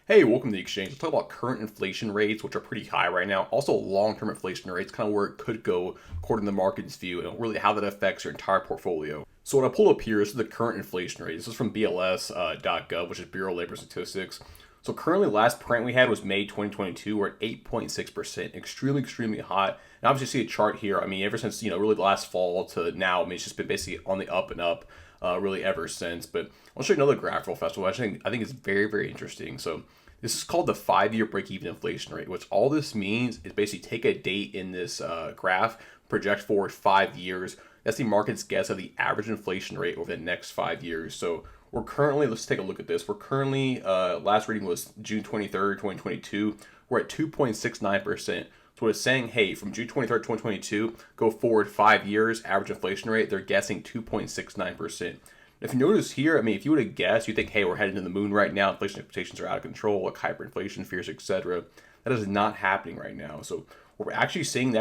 Hey, welcome to the exchange. Let's talk about current inflation rates, which are pretty high right now. Also, long-term inflation rates, kind of where it could go according to the market's view, and really how that affects your entire portfolio. So what I pulled up here is the current inflation rate. This is from BLS.gov, which is Bureau of Labor Statistics. So currently, last print we had was May 2022. We're at 8.6%, extremely hot. And obviously, you see a chart here. I mean, ever since really the last fall to now, I mean, it's just been basically on the up and up, really ever since. But I'll show you another graph real fast. I think it's very interesting. So this is called the 5-year break-even inflation rate, which all this means is basically take a date in this graph, project forward 5 years. That's the market's guess of the average inflation rate over the next 5 years. So we're currently, let's take a look at this. We're currently, last reading was June 23rd, 2022. We're at 2.69%. So it's saying, hey, from June 23rd, 2022, go forward 5 years, average inflation rate, they're guessing 2.69%. If you notice here, I mean, if you would have guessed, you think, hey, we're heading to the moon right now, inflation expectations are out of control, like hyperinflation fears, etc. That is not happening right now. So what we're actually seeing, the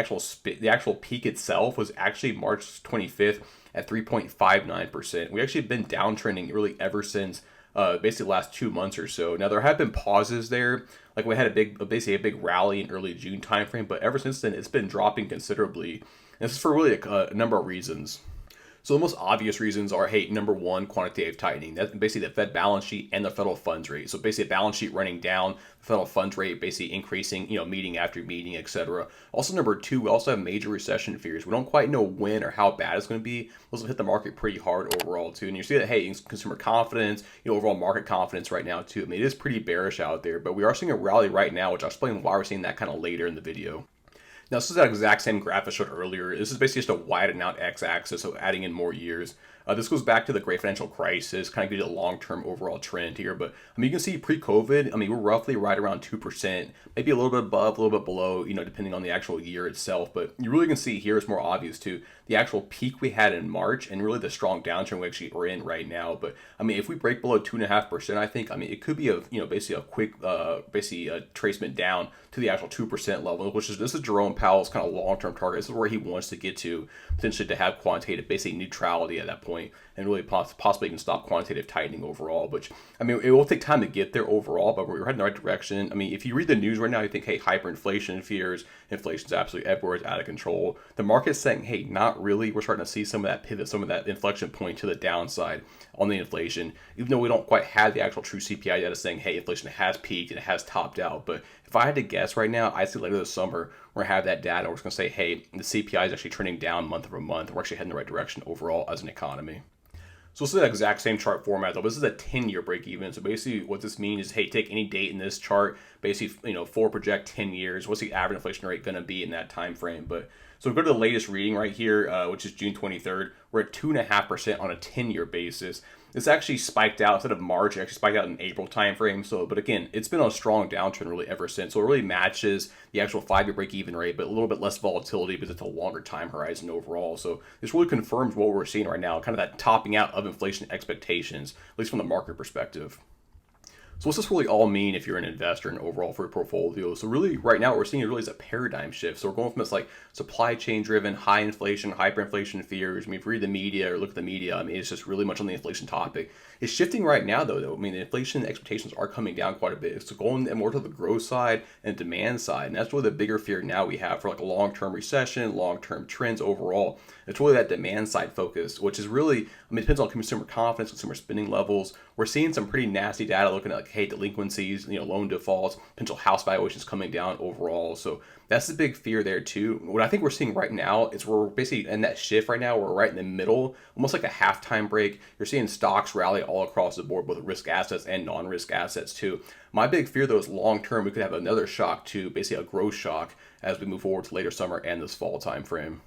actual peak itself was actually March 25th at 3.59%. We actually have been downtrending really ever since basically the last 2 months or so. Now there have been pauses there, like we had basically a big rally in early June timeframe, but ever since then it's been dropping considerably. And this is for really a number of reasons. So the most obvious reasons are, hey, number one, quantitative tightening. That's basically the Fed balance sheet and the federal funds rate. So basically, a balance sheet running down, the federal funds rate basically increasing, meeting after meeting, etc. Also, number two, we also have major recession fears. We don't quite know when or how bad it's going to be. Those will hit the market pretty hard overall too. And you see that, hey, consumer confidence, overall market confidence right now too. I mean, it is pretty bearish out there, but we are seeing a rally right now, which I'll explain why we're seeing that kind of later in the video. Now, this is that exact same graph I showed earlier. This is basically just a widen out x-axis, so adding in more years. This goes back to the great financial crisis, kind of gives you a long-term overall trend here. But I mean, you can see pre-COVID, I mean, we're roughly right around 2%, maybe a little bit above, a little bit below, depending on the actual year itself. But you really can see here, it's more obvious too, the actual peak we had in March and really the strong downturn we actually are in right now. But I mean, if we break below 2.5%, I think, I mean, it could be basically a quick, basically a tracement down to the actual 2% level, this is Jerome Powell's kind of long-term target. This is where he wants to get to, potentially to have quantitative, basically neutrality at that point, and really possibly even stop quantitative tightening overall. Which, I mean, it will take time to get there overall, but we're heading in the right direction. I mean, if you read the news right now, you think, hey, hyperinflation fears, inflation's absolutely everywhere, it's out of control. The market's saying, hey, not really. We're starting to see some of that pivot, some of that inflection point to the downside on the inflation, even though we don't quite have the actual true CPI data saying, hey, inflation has peaked and it has topped out. But if I had to guess right now, I'd say later this summer, we're going to have that data. We're just going to say, hey, the CPI is actually trending down month over month. We're actually heading in the right direction overall as an economy. So this is the exact same chart format though. This is a 10-year break even. So basically what this means is, hey, take any date in this chart, basically, forward project 10 years. What's the average inflation rate going to be in that time frame? But so we go to the latest reading right here, which is June 23rd. We're at 2.5% on a 10-year basis. This actually spiked out instead of March. It actually spiked out in April timeframe. So, but again, it's been on a strong downtrend really ever since. So it really matches the actual 5-year break-even rate, but a little bit less volatility because it's a longer time horizon overall. So this really confirms what we're seeing right now, kind of that topping out of inflation expectations, at least from the market perspective. So what's this really all mean if you're an investor and overall for your portfolio? So really right now what we're seeing really is a paradigm shift. So we're going from this like supply chain driven, high inflation, hyperinflation fears. I mean, if you read the media or look at the media, I mean, it's just really much on the inflation topic. It's shifting right now though. I mean, the inflation expectations are coming down quite a bit. It's going more to the growth side and demand side. And that's really the bigger fear now we have for like a long-term recession, long-term trends overall. It's really that demand side focus, which is really, I mean, it depends on consumer confidence, consumer spending levels. We're seeing some pretty nasty data looking at like, hey, delinquencies, loan defaults, potential house valuations coming down overall. So that's the big fear there too. What I think we're seeing right now is we're basically in that shift right now. We're right in the middle, almost like a halftime break. You're seeing stocks rally all across the board, both risk assets and non-risk assets too. My big fear though is long term, we could have another shock too, basically a growth shock as we move forward to later summer and this fall time frame.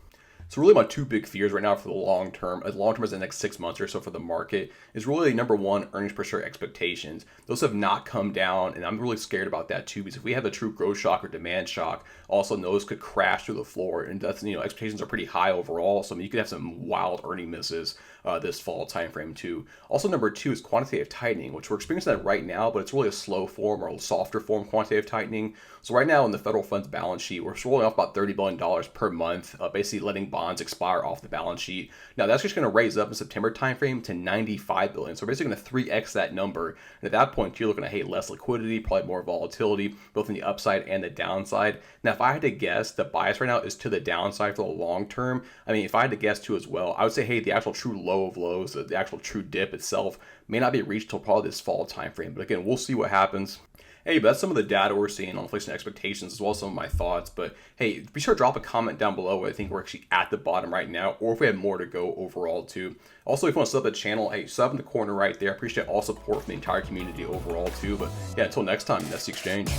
So really my two big fears right now for the long term as the next 6 months or so for the market, is really number one, earnings per share expectations. Those have not come down, and I'm really scared about that too, because if we have a true growth shock or demand shock, also those could crash through the floor, and that's, expectations are pretty high overall. So I mean, you could have some wild earning misses this fall timeframe too. Also, number two is quantitative tightening, which we're experiencing that right now, but it's really a slow form or a softer form quantitative tightening. So right now in the federal funds balance sheet, we're rolling off about $30 billion per month, basically letting bonds expire off the balance sheet. Now that's just going to raise up in September timeframe to $95 billion. So we're basically going to 3x that number. And at that point, you're looking at less liquidity, probably more volatility, both in the upside and the downside. Now, if I had to guess, the bias right now is to the downside for the long term. I mean, if I had to guess too as well, I would say, hey, the actual true low of lows, the actual true dip itself may not be reached till probably this fall timeframe. But again, we'll see what happens. Hey, but that's some of the data we're seeing on inflation expectations, as well as some of my thoughts. But hey, be sure to drop a comment down below. I think we're actually at the bottom right now, or if we have more to go overall too. Also, if you want to sub the channel, hey, sub in the corner right there. I appreciate all support from the entire community overall too. But yeah, until next time, that's the exchange.